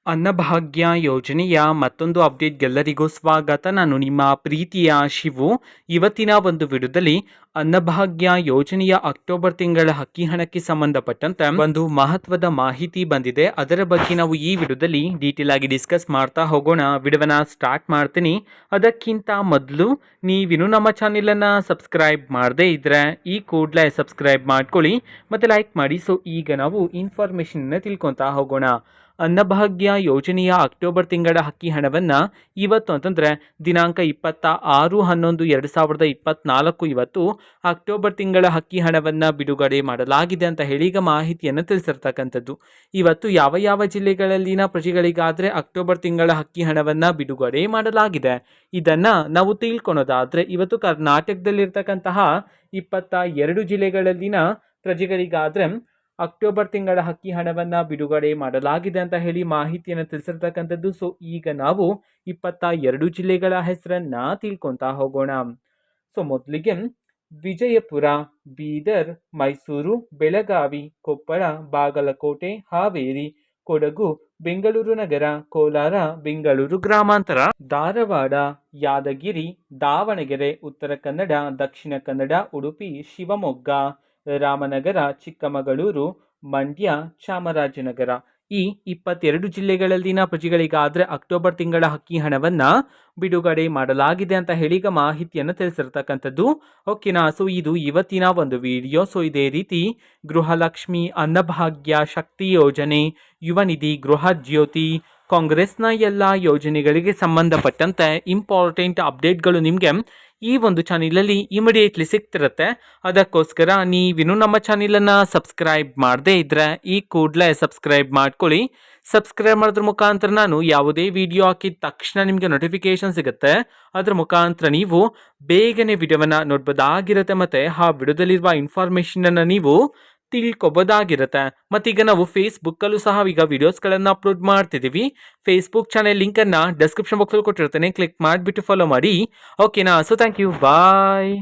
ಅನ್ನಭಾಗ್ಯ ಯೋಜನೆಯ ಮತ್ತೊಂದು ಅಪ್ಡೇಟ್ಗೆಲ್ಲರಿಗೂ ಸ್ವಾಗತ. ನಾನು ನಿಮ್ಮ ಪ್ರೀತಿಯ ಶಿವು. ಇವತ್ತಿನ ಒಂದು ವಿಡಿಯೋದಲ್ಲಿ ಅನ್ನಭಾಗ್ಯ ಯೋಜನೆಯ ಅಕ್ಟೋಬರ್ ತಿಂಗಳ ಅಕ್ಕಿ ಹಣಕ್ಕೆ ಸಂಬಂಧಪಟ್ಟಂತೆ ಒಂದು ಮಹತ್ವದ ಮಾಹಿತಿ ಬಂದಿದೆ. ಅದರ ಬಗ್ಗೆ ನಾವು ಈ ವಿಡಿಯೋದಲ್ಲಿ ಡೀಟೇಲ್ ಆಗಿ ಡಿಸ್ಕಸ್ ಮಾಡ್ತಾ ಹೋಗೋಣ. ವಿಡಿಯೋನ ಸ್ಟಾರ್ಟ್ ಮಾಡ್ತೀನಿ. ಅದಕ್ಕಿಂತ ಮೊದಲು ನೀವಿನ್ನು ನಮ್ಮ ಚಾನೆಲನ್ನು ಸಬ್ಸ್ಕ್ರೈಬ್ ಮಾಡದೇ ಇದ್ರೆ ಈ ಕೂಡಲೇ ಸಬ್ಸ್ಕ್ರೈಬ್ ಮಾಡ್ಕೊಳ್ಳಿ ಮತ್ತು ಲೈಕ್ ಮಾಡಿ. ಸೊ ಈಗ ನಾವು ಇನ್ಫಾರ್ಮೇಷನ್ನ ತಿಳ್ಕೊತಾ ಹೋಗೋಣ. ಅನ್ನಭಾಗ್ಯ ಯೋಜನೆಯ ಅಕ್ಟೋಬರ್ ತಿಂಗಳ ಅಕ್ಕಿ ಹಣವನ್ನು ಇವತ್ತು ಅಂತಂದರೆ ದಿನಾಂಕ 26/11/2024 ಇವತ್ತು ಅಕ್ಟೋಬರ್ ತಿಂಗಳ ಅಕ್ಕಿ ಹಣವನ್ನು ಬಿಡುಗಡೆ ಮಾಡಲಾಗಿದೆ ಅಂತ ಹೇಳಿ ಈಗ ಮಾಹಿತಿಯನ್ನು ತಿಳಿಸಿರ್ತಕ್ಕಂಥದ್ದು. ಇವತ್ತು ಯಾವ ಯಾವ ಜಿಲ್ಲೆಗಳಲ್ಲಿನ ಪ್ರಜೆಗಳಿಗಾದರೆ ಅಕ್ಟೋಬರ್ ತಿಂಗಳ ಅಕ್ಕಿ ಹಣವನ್ನು ಬಿಡುಗಡೆ ಮಾಡಲಾಗಿದೆ ಇದನ್ನು ನಾವು ತಿಳ್ಕೊಳೋದಾದರೆ ಇವತ್ತು ಕರ್ನಾಟಕದಲ್ಲಿರ್ತಕ್ಕಂತಹ 22 ಜಿಲ್ಲೆಗಳಲ್ಲಿನ ಪ್ರಜೆಗಳಿಗಾದರೆ ಅಕ್ಟೋಬರ್ ತಿಂಗಳ ಅಕ್ಕಿ ಹಣವನ್ನು ಬಿಡುಗಡೆ ಮಾಡಲಾಗಿದೆ ಅಂತ ಹೇಳಿ ಮಾಹಿತಿಯನ್ನು ತಿಳಿಸಿರ್ತಕ್ಕಂಥದ್ದು. ಸೊ ಈಗ ನಾವು 22 ಜಿಲ್ಲೆಗಳ ಹೆಸರನ್ನ ತಿಳ್ಕೊತಾ ಹೋಗೋಣ. ಸೊ ಮೊದಲಿಗೆ ವಿಜಯಪುರ, ಬೀದರ್, ಮೈಸೂರು, ಬೆಳಗಾವಿ, ಕೊಪ್ಪಳ, ಬಾಗಲಕೋಟೆ, ಹಾವೇರಿ, ಕೊಡಗು, ಬೆಂಗಳೂರು ನಗರ, ಕೋಲಾರ, ಬೆಂಗಳೂರು ಗ್ರಾಮಾಂತರ, ಧಾರವಾಡ, ಯಾದಗಿರಿ, ದಾವಣಗೆರೆ, ಉತ್ತರ ಕನ್ನಡ, ದಕ್ಷಿಣ ಕನ್ನಡ, ಉಡುಪಿ, ಶಿವಮೊಗ್ಗ, ರಾಮನಗರ, ಚಿಕ್ಕಮಗಳೂರು, ಮಂಡ್ಯ, ಚಾಮರಾಜನಗರ ಈ 22 ಜಿಲ್ಲೆಗಳಲ್ಲಿನ ಪ್ರಜೆಗಳಿಗಾದರೆ ಅಕ್ಟೋಬರ್ ತಿಂಗಳ ಅಕ್ಕಿ ಹಣವನ್ನು ಬಿಡುಗಡೆ ಮಾಡಲಾಗಿದೆ ಅಂತ ಹೇಳಿ ಈಗ ಮಾಹಿತಿಯನ್ನು ತಿಳಿಸಿರ್ತಕ್ಕಂಥದ್ದು. ಓಕೆನಾ. ಸೊ ಇದು ಇವತ್ತಿನ ಒಂದು ವಿಡಿಯೋ. ಸೊ ಇದೇ ರೀತಿ ಗೃಹಲಕ್ಷ್ಮಿ, ಅನ್ನಭಾಗ್ಯ, ಶಕ್ತಿ ಯೋಜನೆ, ಯುವ ನಿಧಿ, ಗೃಹ ಜ್ಯೋತಿ, ಕಾಂಗ್ರೆಸ್ನ ಎಲ್ಲ ಯೋಜನೆಗಳಿಗೆ ಸಂಬಂಧಪಟ್ಟಂತೆ ಇಂಪಾರ್ಟೆಂಟ್ ಅಪ್ಡೇಟ್ಗಳು ನಿಮಗೆ ಈ ಒಂದು ಚಾನಲಲ್ಲಿ ಇಮಿಡಿಯೇಟ್ಲಿ ಸಿಗ್ತಿರುತ್ತೆ. ಅದಕ್ಕೋಸ್ಕರ ನೀವಿನ್ನು ನಮ್ಮ ಚಾನಲನ್ನು ಸಬ್ಸ್ಕ್ರೈಬ್ ಮಾಡದೇ ಇದ್ದರೆ ಈ ಕೂಡಲೇ ಸಬ್ಸ್ಕ್ರೈಬ್ ಮಾಡ್ಕೊಳ್ಳಿ. ಸಬ್ಸ್ಕ್ರೈಬ್ ಮಾಡೋದ್ರ ಮುಖಾಂತರ ನಾನು ಯಾವುದೇ ವಿಡಿಯೋ ಹಾಕಿದ ತಕ್ಷಣ ನಿಮಗೆ ನೋಟಿಫಿಕೇಶನ್ ಸಿಗುತ್ತೆ. ಅದ್ರ ಮುಖಾಂತರ ನೀವು ಬೇಗನೆ ವಿಡಿಯೋವನ್ನು ನೋಡ್ಬೋದಾಗಿರುತ್ತೆ ಮತ್ತು ಆ ವಿಡಿಯೋದಲ್ಲಿರುವ ಇನ್ಫಾರ್ಮೇಷನನ್ನು ನೀವು ತಿಳ್ಕೊಬೋದಾಗಿರುತ್ತೆ. ಮತ್ತೀಗ ನಾವು ಫೇಸ್ಬುಕ್ಕಲ್ಲೂ ಸಹ ಈಗ ವಿಡಿಯೋಸ್ಗಳನ್ನು ಅಪ್ಲೋಡ್ ಮಾಡ್ತಿದ್ದೀವಿ. ಫೇಸ್ಬುಕ್ ಚಾನೆಲ್ ಲಿಂಕನ್ನು ಡಿಸ್ಕ್ರಿಪ್ಷನ್ ಬಾಕ್ಸಲ್ಲಿ ಕೊಟ್ಟಿರ್ತೇನೆ. ಕ್ಲಿಕ್ ಮಾಡಿಬಿಟ್ಟು ಫಾಲೋ ಮಾಡಿ. ಓಕೆನಾ. So thank you. ಬಾಯ್.